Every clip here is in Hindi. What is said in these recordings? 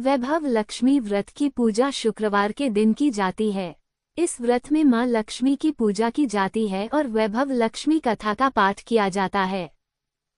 वैभव लक्ष्मी व्रत की पूजा शुक्रवार के दिन की जाती है। इस व्रत में मां लक्ष्मी की पूजा की जाती है और वैभव लक्ष्मी कथा का पाठ किया जाता है।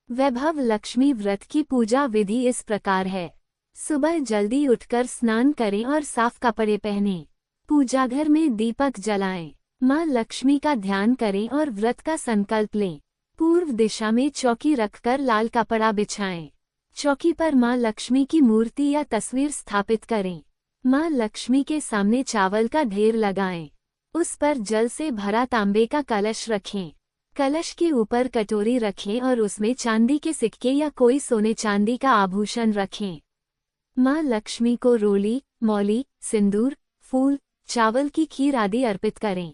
वैभव लक्ष्मी व्रत की पूजा विधि इस प्रकार है। सुबह जल्दी उठकर स्नान करें और साफ कपड़े पहनें। पूजा घर में दीपक जलाएं। मां लक्ष्मी का ध्यान करें और व्रत का संकल्प लें। पूर्व दिशा में चौकी रखकर लाल कपड़ा बिछाएं। चौकी पर मां लक्ष्मी की मूर्ति या तस्वीर स्थापित करें। मां लक्ष्मी के सामने चावल का ढेर लगाएं। उस पर जल से भरा तांबे का कलश रखें। कलश के ऊपर कटोरी रखें और उसमें चांदी के सिक्के या कोई सोने चांदी का आभूषण रखें। मां लक्ष्मी को रोली, मौली, सिंदूर, फूल, चावल की खीर आदि अर्पित करें।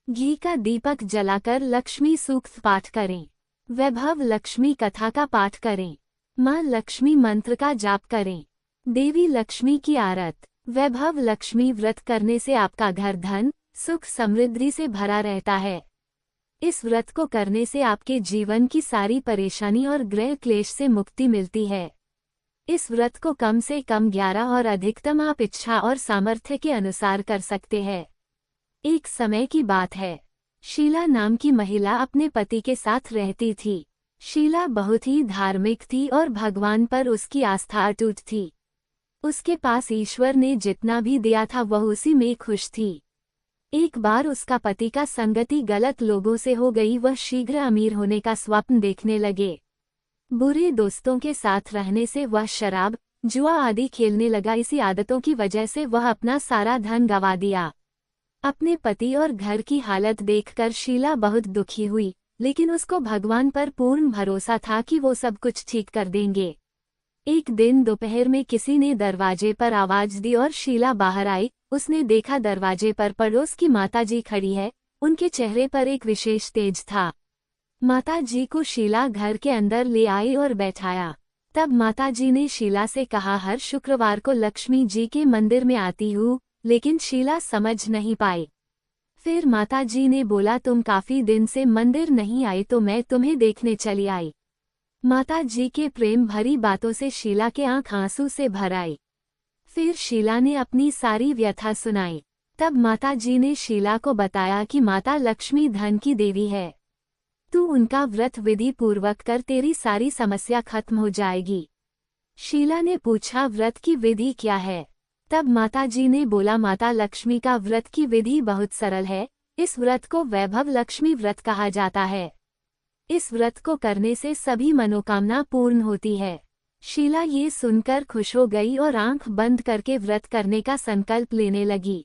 घी का दीपक जलाकर लक्ष्मी सूक्त पाठ करें। वैभव लक्ष्मी कथा का पाठ करें। मां लक्ष्मी मंत्र का जाप करें। देवी लक्ष्मी की आरत। वैभव लक्ष्मी व्रत करने से आपका घर धन, सुख, समृद्धि से भरा रहता है। इस व्रत को करने से आपके जीवन की सारी परेशानी और ग्रह क्लेश से मुक्ति मिलती है। इस व्रत को कम से कम 11 और अधिकतम आप इच्छा और सामर्थ्य के अनुसार कर सकते हैं। एक समय की बात है। शीला नाम की महिला अपने पति के साथ रहती थी। शीला बहुत ही धार्मिक थी और भगवान पर उसकी आस्था अटूट थी। उसके पास ईश्वर ने जितना भी दिया था वह उसी में खुश थी। एक बार उसका पति का संगति गलत लोगों से हो गई। वह शीघ्र अमीर होने का स्वप्न देखने लगे। बुरे दोस्तों के साथ रहने से वह शराब, जुआ आदि खेलने लगा। इसी आदतों की वजह से वह अपना सारा धन गंवा दिया। अपने पति और घर की हालत देखकर शीला बहुत दुखी हुई, लेकिन उसको भगवान पर पूर्ण भरोसा था कि वो सब कुछ ठीक कर देंगे। एक दिन दोपहर में किसी ने दरवाजे पर आवाज दी और शीला बाहर आई। उसने देखा दरवाजे पर पड़ोस की माताजी खड़ी है। उनके चेहरे पर एक विशेष तेज था। माताजी को शीला घर के अंदर ले आई और बैठाया। तब माताजी ने शीला से कहा, हर शुक्रवार को लक्ष्मी जी के मंदिर में आती हूँ, लेकिन शीला समझ नहीं पाई। फिर माताजी ने बोला, तुम काफी दिन से मंदिर नहीं आई तो मैं तुम्हें देखने चली आई। माताजी के प्रेम भरी बातों से शीला के आंख आंसू से भर आई। फिर शीला ने अपनी सारी व्यथा सुनाई। तब माताजी ने शीला को बताया कि माता लक्ष्मी धन की देवी है। तू उनका व्रत विधि पूर्वक कर, तेरी सारी समस्या खत्म हो जाएगी। शीला ने पूछा, व्रत की विधि क्या है? तब माताजी ने बोला, माता लक्ष्मी का व्रत की विधि बहुत सरल है। इस व्रत को वैभव लक्ष्मी व्रत कहा जाता है। इस व्रत को करने से सभी मनोकामना पूर्ण होती है। शीला ये सुनकर खुश हो गई और आंख बंद करके व्रत करने का संकल्प लेने लगी।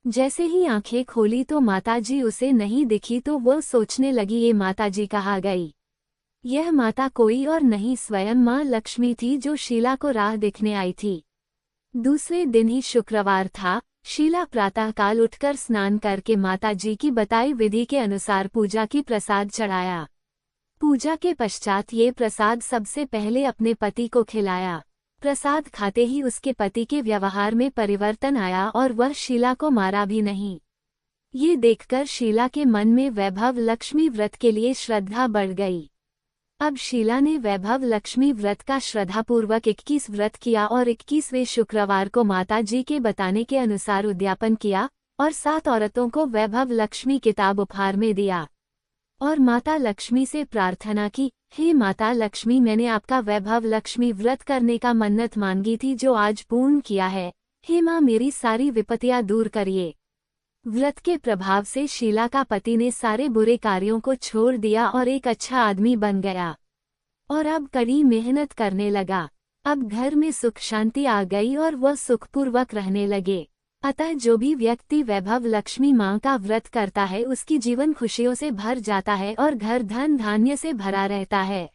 जैसे ही आंखें खोली तो माताजी उसे नहीं दिखी तो वो सोचने लगी, ये माताजी कहाँ गई? यह माता कोई और नहीं, स्वयं मां लक्ष्मी थी जो शीला को राह दिखने आई थी। दूसरे दिन ही शुक्रवार था। शीला प्रातःकाल उठकर स्नान करके माताजी की बताई विधि के अनुसार पूजा की प्रसाद चढ़ाया। पूजा के पश्चात ये प्रसाद सबसे पहले अपने पति को खिलाया। प्रसाद खाते ही उसके पति के व्यवहार में परिवर्तन आया और वह शीला को मारा भी नहीं। ये देखकर शीला के मन में वैभव लक्ष्मी व्रत के लिए श्रद्धा बढ़ गई। अब शीला ने वैभव लक्ष्मी व्रत का श्रद्धापूर्वक 21 व्रत किया और 21वें शुक्रवार को माताजी के बताने के अनुसार उद्यापन किया और 7 औरतों को वैभव लक्ष्मी किताब उपहार में दिया और माता लक्ष्मी से प्रार्थना की, हे माता लक्ष्मी, मैंने आपका वैभव लक्ष्मी व्रत करने का मन्नत मांगी थी जो आज पूर्ण किया है। हे माँ, मेरी सारी विपत्तियां दूर करिए। व्रत के प्रभाव से शीला का पति ने सारे बुरे कार्यों को छोड़ दिया और एक अच्छा आदमी बन गया और अब कड़ी मेहनत करने लगा। अब घर में सुख शांति आ गई और वह सुखपूर्वक रहने लगे। अतः जो भी व्यक्ति वैभव लक्ष्मी मां का व्रत करता है उसकी जीवन खुशियों से भर जाता है और घर धन धान्य से भरा रहता है।